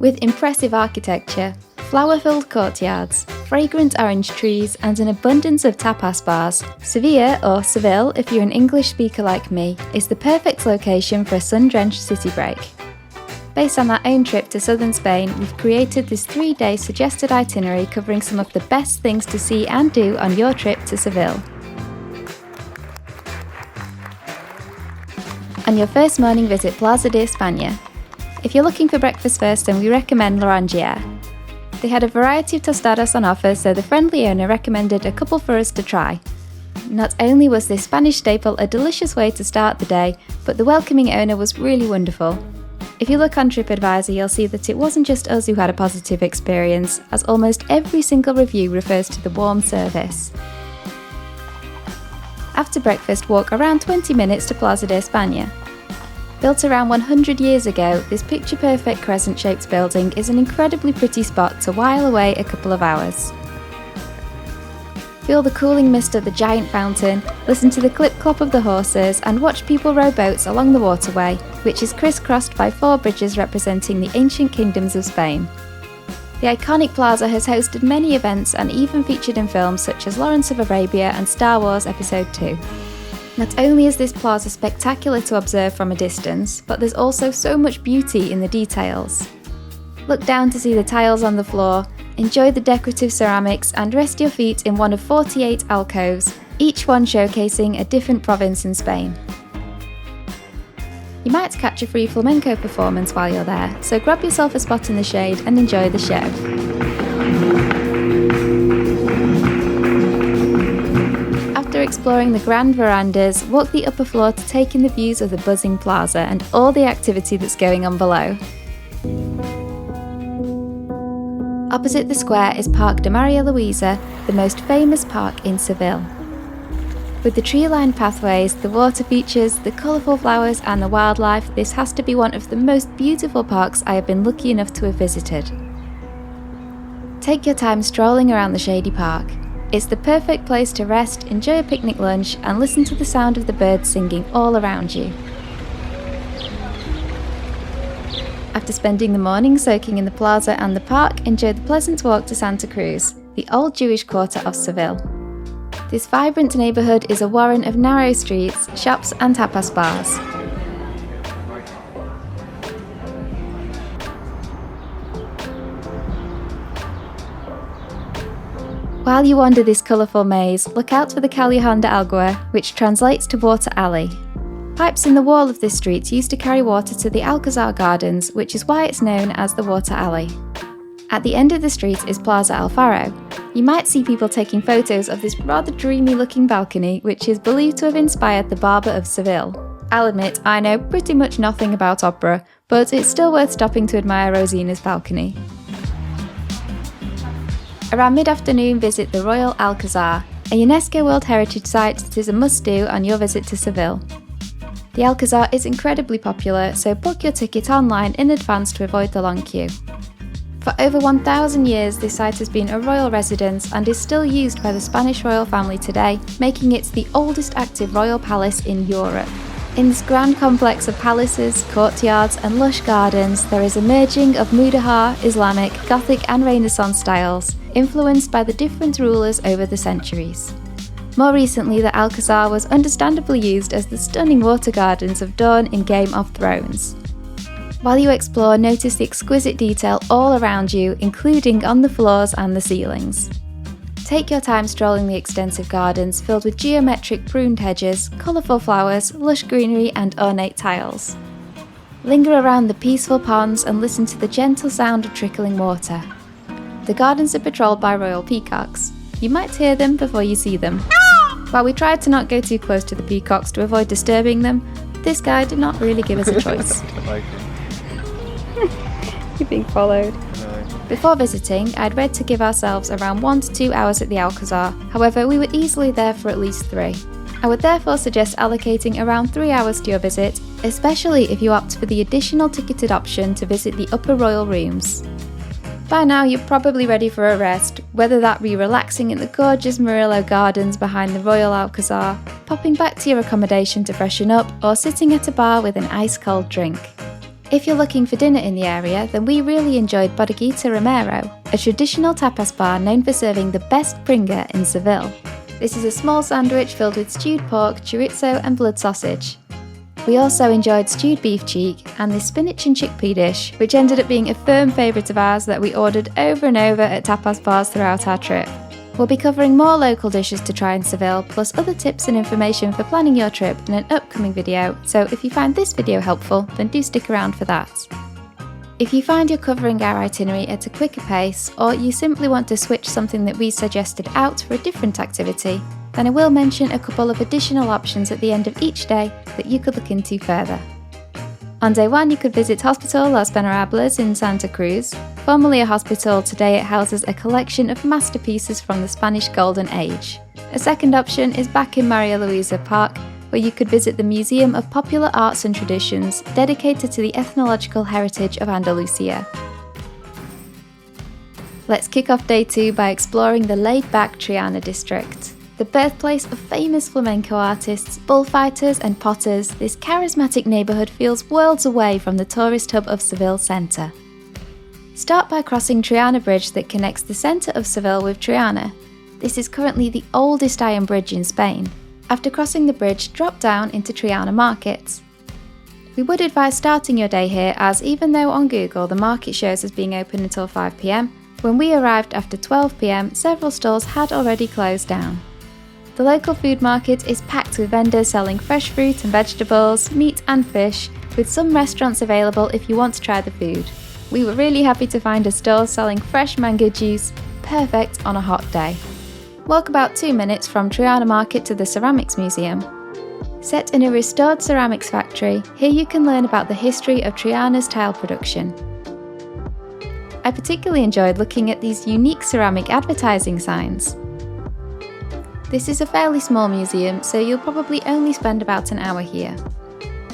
With impressive architecture, flower-filled courtyards, fragrant orange trees and an abundance of tapas bars, Sevilla, or Seville if you're an English speaker like me, is the perfect location for a sun-drenched city break. Based on our own trip to southern Spain, we've created this 3-day suggested itinerary covering some of the best things to see and do on your trip to Seville. On your first morning, visit Plaza de España. If you're looking for breakfast first, then we recommend Laranjeria. They had a variety of tostadas on offer, so the friendly owner recommended a couple for us to try. Not only was this Spanish staple a delicious way to start the day, but the welcoming owner was really wonderful. If you look on TripAdvisor, you'll see that it wasn't just us who had a positive experience, as almost every single review refers to the warm service. After breakfast, walk around 20 minutes to Plaza de España. Built around 100 years ago, this picture-perfect crescent-shaped building is an incredibly pretty spot to while away a couple of hours. Feel the cooling mist of the giant fountain, listen to the clip-clop of the horses and watch people row boats along the waterway, which is crisscrossed by 4 bridges representing the ancient kingdoms of Spain. The iconic plaza has hosted many events and even featured in films such as Lawrence of Arabia and Star Wars Episode 2. Not only is this plaza spectacular to observe from a distance, but there's also so much beauty in the details. Look down to see the tiles on the floor, enjoy the decorative ceramics and rest your feet in one of 48 alcoves, each one showcasing a different province in Spain. You might catch a free flamenco performance while you're there, so grab yourself a spot in the shade and enjoy the show. After exploring the grand verandas, walk the upper floor to take in the views of the buzzing plaza and all the activity that's going on below. Opposite the square is Park de Maria Luisa, the most famous park in Seville. With the tree-lined pathways, the water features, the colourful flowers and the wildlife, this has to be one of the most beautiful parks I have been lucky enough to have visited. Take your time strolling around the shady park. It's the perfect place to rest, enjoy a picnic lunch and listen to the sound of the birds singing all around you. After spending the morning soaking in the plaza and the park, enjoy the pleasant walk to Santa Cruz, the old Jewish quarter of Seville. This vibrant neighbourhood is a warren of narrow streets, shops and tapas bars. While you wander this colourful maze, look out for the Callejón de Agua, which translates to Water Alley. Pipes in the wall of this street used to carry water to the Alcazar Gardens, which is why it's known as the Water Alley. At the end of the street is Plaza Alfaro. You might see people taking photos of this rather dreamy looking balcony, which is believed to have inspired the Barber of Seville. I'll admit, I know pretty much nothing about opera, but it's still worth stopping to admire Rosina's balcony. Around mid-afternoon, visit the Royal Alcazar, a UNESCO World Heritage Site that is a must-do on your visit to Seville. The Alcazar is incredibly popular, so book your ticket online in advance to avoid the long queue. For over 1,000 years, this site has been a royal residence and is still used by the Spanish royal family today, making it the oldest active royal palace in Europe. In this grand complex of palaces, courtyards and lush gardens, there is a merging of Mudéjar, Islamic, Gothic and Renaissance styles, influenced by the different rulers over the centuries. More recently, the Alcazar was understandably used as the stunning water gardens of Dorne in Game of Thrones. While you explore, notice the exquisite detail all around you, including on the floors and the ceilings. Take your time strolling the extensive gardens filled with geometric pruned hedges, colourful flowers, lush greenery and ornate tiles. Linger around the peaceful ponds and listen to the gentle sound of trickling water. The gardens are patrolled by royal peacocks. You might hear them before you see them. While we tried to not go too close to the peacocks to avoid disturbing them, this guy did not really give us a choice. You're being followed. Before visiting, I'd read to give ourselves around 1 to 2 hours at the Alcazar, however we were easily there for at least 3. I would therefore suggest allocating around 3 hours to your visit, especially if you opt for the additional ticketed option to visit the upper royal rooms. By now you're probably ready for a rest, whether that be relaxing in the gorgeous Murillo Gardens behind the Royal Alcazar, popping back to your accommodation to freshen up, or sitting at a bar with an ice-cold drink. If you're looking for dinner in the area, then we really enjoyed Bodeguita Romero, a traditional tapas bar known for serving the best pringa in Seville. This is a small sandwich filled with stewed pork, chorizo and blood sausage. We also enjoyed stewed beef cheek and the spinach and chickpea dish, which ended up being a firm favourite of ours that we ordered over and over at tapas bars throughout our trip. We'll be covering more local dishes to try in Seville, plus other tips and information for planning your trip in an upcoming video, so if you find this video helpful, then do stick around for that. If you find you're covering our itinerary at a quicker pace, or you simply want to switch something that we suggested out for a different activity, then I will mention a couple of additional options at the end of each day that you could look into further. On day 1, you could visit Hospital Los Venerables in Santa Cruz. Formerly a hospital, today it houses a collection of masterpieces from the Spanish Golden Age. A second option is back in Maria Luisa Park, where you could visit the Museum of Popular Arts and Traditions, dedicated to the ethnological heritage of Andalusia. Let's kick off day 2 by exploring the laid-back Triana district. The birthplace of famous flamenco artists, bullfighters and potters, this charismatic neighbourhood feels worlds away from the tourist hub of Seville centre. Start by crossing Triana Bridge that connects the centre of Seville with Triana. This is currently the oldest iron bridge in Spain. After crossing the bridge, drop down into Triana Market. We would advise starting your day here, as even though on Google the market shows as being open until 5 p.m, when we arrived after 12 p.m, several stalls had already closed down. The local food market is packed with vendors selling fresh fruit and vegetables, meat and fish, with some restaurants available if you want to try the food. We were really happy to find a stall selling fresh mango juice, perfect on a hot day. Walk about 2 minutes from Triana Market to the Ceramics Museum. Set in a restored ceramics factory, here you can learn about the history of Triana's tile production. I particularly enjoyed looking at these unique ceramic advertising signs. This is a fairly small museum, so you'll probably only spend about an hour here.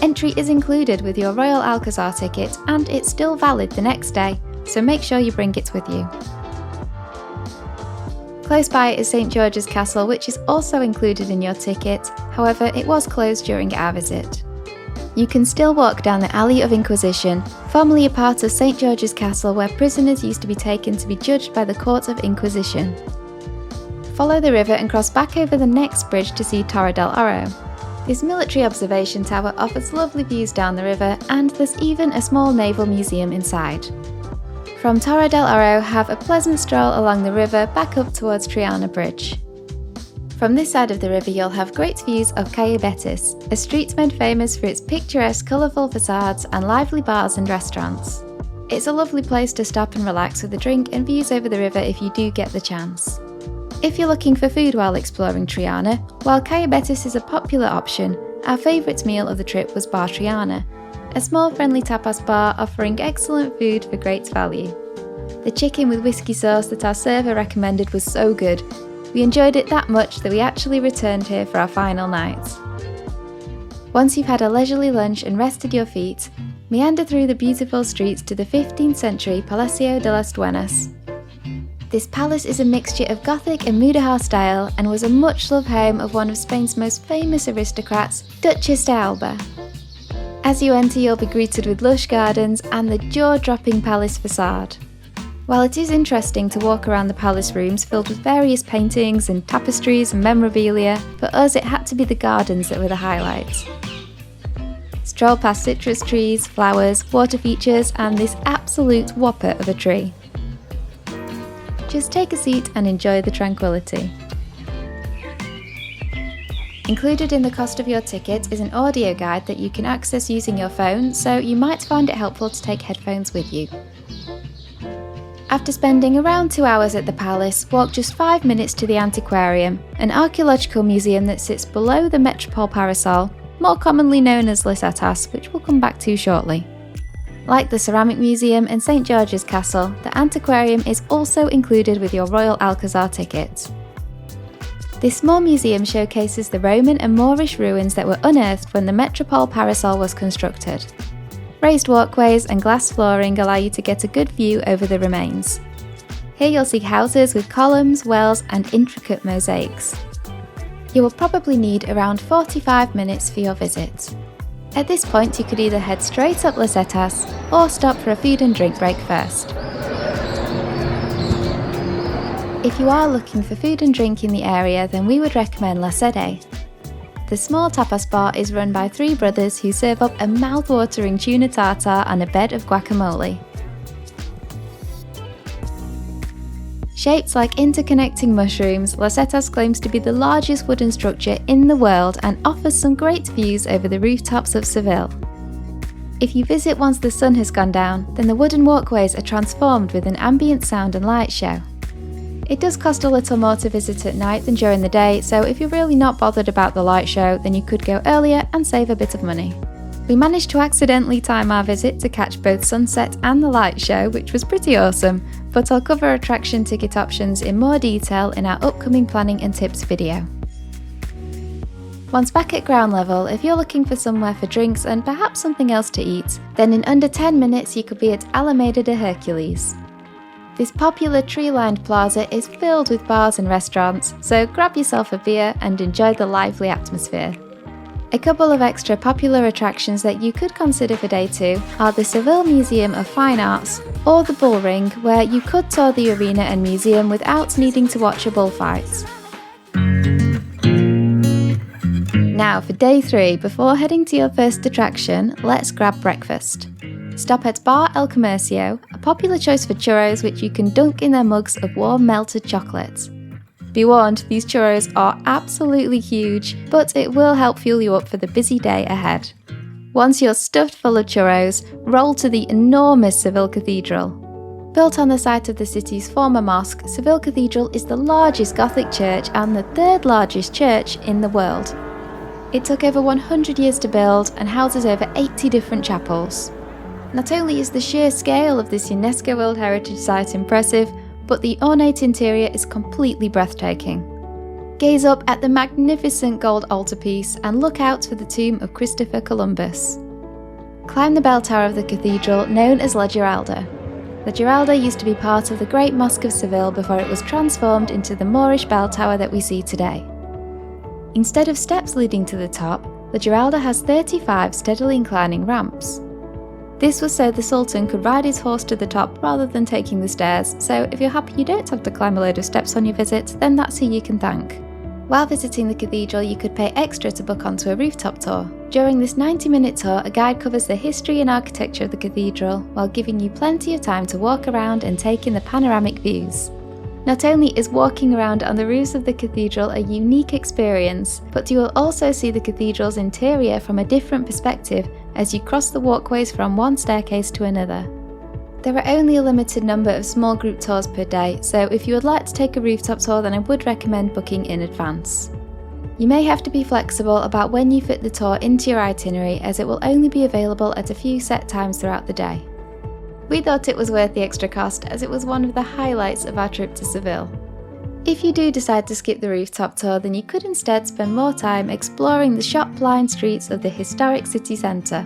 Entry is included with your Royal Alcazar ticket, and it's still valid the next day, so make sure you bring it with you. Close by is St George's Castle, which is also included in your ticket, however it was closed during our visit. You can still walk down the Alley of Inquisition, formerly a part of St George's Castle where prisoners used to be taken to be judged by the Court of Inquisition. Follow the river and cross back over the next bridge to see Torre del Oro. This military observation tower offers lovely views down the river, and there's even a small naval museum inside. From Torre del Oro, have a pleasant stroll along the river back up towards Triana Bridge. From this side of the river you'll have great views of Calle Betis, a street made famous for its picturesque, colourful facades and lively bars and restaurants. It's a lovely place to stop and relax with a drink and views over the river if you do get the chance. If you're looking for food while exploring Triana, while Calle Betis is a popular option, our favourite meal of the trip was Bar Triana, a small friendly tapas bar offering excellent food for great value. The chicken with whiskey sauce that our server recommended was so good. We enjoyed it that much that we actually returned here for our final night. Once you've had a leisurely lunch and rested your feet, meander through the beautiful streets to the 15th century Palacio de las Duenas. This palace is a mixture of Gothic and Mudéjar style and was a much-loved home of one of Spain's most famous aristocrats, Duchess de Alba. As you enter, you'll be greeted with lush gardens and the jaw-dropping palace facade. While it is interesting to walk around the palace rooms filled with various paintings and tapestries and memorabilia, for us it had to be the gardens that were the highlights. Stroll past citrus trees, flowers, water features and this absolute whopper of a tree. Just take a seat and enjoy the tranquility. Included in the cost of your ticket is an audio guide that you can access using your phone, so you might find it helpful to take headphones with you. After spending around 2 hours at the palace, walk just 5 minutes to the Antiquarium, an archaeological museum that sits below the Metropole Parasol, more commonly known as Les Atas, which we'll come back to shortly. Like the Ceramic Museum and St George's Castle, the Antiquarium is also included with your Royal Alcazar ticket. This small museum showcases the Roman and Moorish ruins that were unearthed when the Metropole Parasol was constructed. Raised walkways and glass flooring allow you to get a good view over the remains. Here you'll see houses with columns, wells and intricate mosaics. You will probably need around 45 minutes for your visit. At this point, you could either head straight up Las Setas or stop for a food and drink break first. If you are looking for food and drink in the area, then we would recommend La Sede. The small tapas bar is run by three brothers who serve up a mouth-watering tuna tartare and a bed of guacamole. Shaped like interconnecting mushrooms, Las Setas claims to be the largest wooden structure in the world and offers some great views over the rooftops of Seville. If you visit once the sun has gone down, then the wooden walkways are transformed with an ambient sound and light show. It does cost a little more to visit at night than during the day, so if you're really not bothered about the light show, then you could go earlier and save a bit of money. We managed to accidentally time our visit to catch both sunset and the light show, which was pretty awesome, but I'll cover attraction ticket options in more detail in our upcoming planning and tips video. Once back at ground level, if you're looking for somewhere for drinks and perhaps something else to eat, then in under 10 minutes you could be at Alameda de Hercules. This popular tree-lined plaza is filled with bars and restaurants, so grab yourself a beer and enjoy the lively atmosphere. A couple of extra popular attractions that you could consider for day 2 are the Seville Museum of Fine Arts or the Bull Ring, where you could tour the arena and museum without needing to watch a bullfight. Now for day 3, before heading to your first attraction, let's grab breakfast. Stop at Bar El Comercio, a popular choice for churros which you can dunk in their mugs of warm melted chocolate. Be warned, these churros are absolutely huge, but it will help fuel you up for the busy day ahead. Once you're stuffed full of churros, roll to the enormous Seville Cathedral. Built on the site of the city's former mosque, Seville Cathedral is the largest Gothic church and the third largest church in the world. It took over 100 years to build and houses over 80 different chapels. Not only is the sheer scale of this UNESCO World Heritage Site impressive, but the ornate interior is completely breathtaking. Gaze up at the magnificent gold altarpiece and look out for the tomb of Christopher Columbus. Climb the bell tower of the cathedral, known as La Giralda. La Giralda used to be part of the Great Mosque of Seville before it was transformed into the Moorish bell tower that we see today. Instead of steps leading to the top, La Giralda has 35 steadily inclining ramps. This was so the Sultan could ride his horse to the top rather than taking the stairs, so if you're happy you don't have to climb a load of steps on your visit, then that's who you can thank. While visiting the cathedral, you could pay extra to book onto a rooftop tour. During this 90-minute tour, a guide covers the history and architecture of the cathedral, while giving you plenty of time to walk around and take in the panoramic views. Not only is walking around on the roofs of the cathedral a unique experience, but you will also see the cathedral's interior from a different perspective as you cross the walkways from one staircase to another. There are only a limited number of small group tours per day, so if you would like to take a rooftop tour, then I would recommend booking in advance. You may have to be flexible about when you fit the tour into your itinerary, as it will only be available at a few set times throughout the day. We thought it was worth the extra cost, as it was one of the highlights of our trip to Seville. If you do decide to skip the rooftop tour, then you could instead spend more time exploring the shop-lined streets of the historic city centre.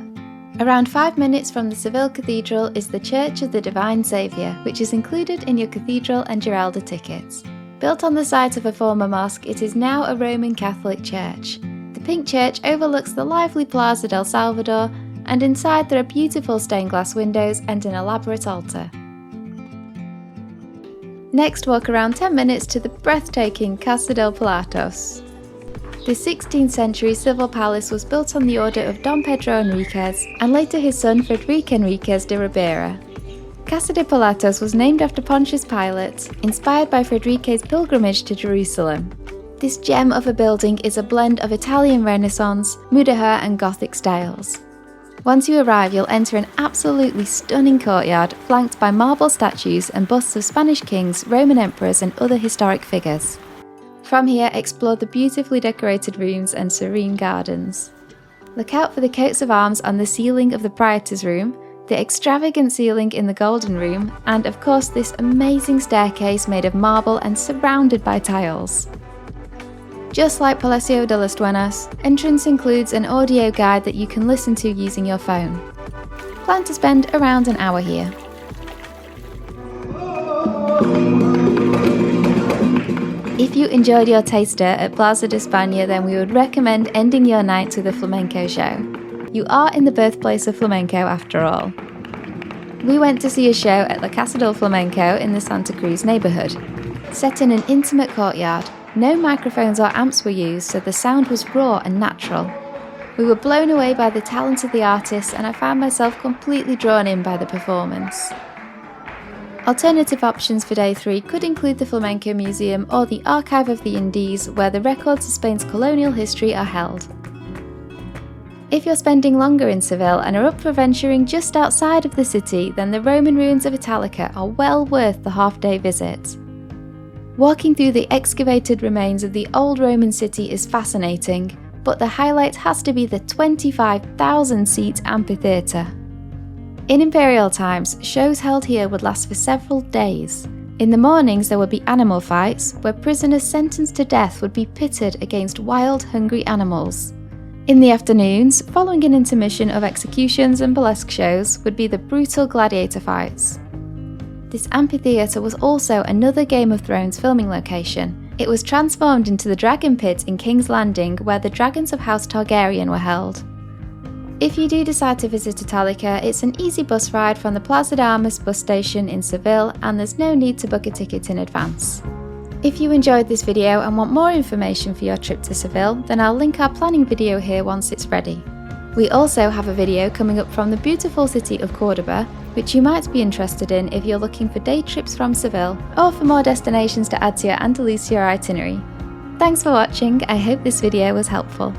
Around 5 minutes from the Seville Cathedral is the Church of the Divine Saviour, which is included in your Cathedral and Giralda tickets. Built on the site of a former mosque, it is now a Roman Catholic church. The pink church overlooks the lively Plaza del Salvador, and inside there are beautiful stained glass windows and an elaborate altar. Next, walk around 10 minutes to the breathtaking Casa del Pilatos. The 16th century civil palace was built on the order of Dom Pedro Enriquez and later his son Frederic Enriquez de Ribera. Casa de Pilatos was named after Pontius Pilate, inspired by Frederique's pilgrimage to Jerusalem. This gem of a building is a blend of Italian Renaissance, Mudéjar and Gothic styles. Once you arrive, you'll enter an absolutely stunning courtyard flanked by marble statues and busts of Spanish kings, Roman emperors and other historic figures. From here, explore the beautifully decorated rooms and serene gardens. Look out for the coats of arms on the ceiling of the Prior's room, the extravagant ceiling in the Golden Room, and of course this amazing staircase made of marble and surrounded by tiles. Just like Palacio de las Duenas, entrance includes an audio guide that you can listen to using your phone. Plan to spend around an hour here. If you enjoyed your taster at Plaza de España, then we would recommend ending your night with a flamenco show. You are in the birthplace of flamenco after all. We went to see a show at La Casa del Flamenco in the Santa Cruz neighbourhood. Set in an intimate courtyard, no microphones or amps were used, so the sound was raw and natural. We were blown away by the talent of the artists, and I found myself completely drawn in by the performance. Alternative options for day 3 could include the Flamenco Museum or the Archive of the Indies, where the records of Spain's colonial history are held. If you're spending longer in Seville and are up for venturing just outside of the city, then the Roman ruins of Italica are well worth the half-day visit. Walking through the excavated remains of the old Roman city is fascinating, but the highlight has to be the 25,000-seat amphitheatre. In imperial times, shows held here would last for several days. In the mornings there would be animal fights, where prisoners sentenced to death would be pitted against wild, hungry animals. In the afternoons, following an intermission of executions and burlesque shows, would be the brutal gladiator fights. This amphitheatre was also another Game of Thrones filming location. It was transformed into the Dragon Pit in King's Landing, where the dragons of House Targaryen were held. If you do decide to visit Italica, it's an easy bus ride from the Plaza de Armas bus station in Seville, and there's no need to book a ticket in advance. If you enjoyed this video and want more information for your trip to Seville, then I'll link our planning video here once it's ready. We also have a video coming up from the beautiful city of Cordoba, which you might be interested in if you're looking for day trips from Seville or for more destinations to add to your Andalusia itinerary. Thanks for watching, I hope this video was helpful.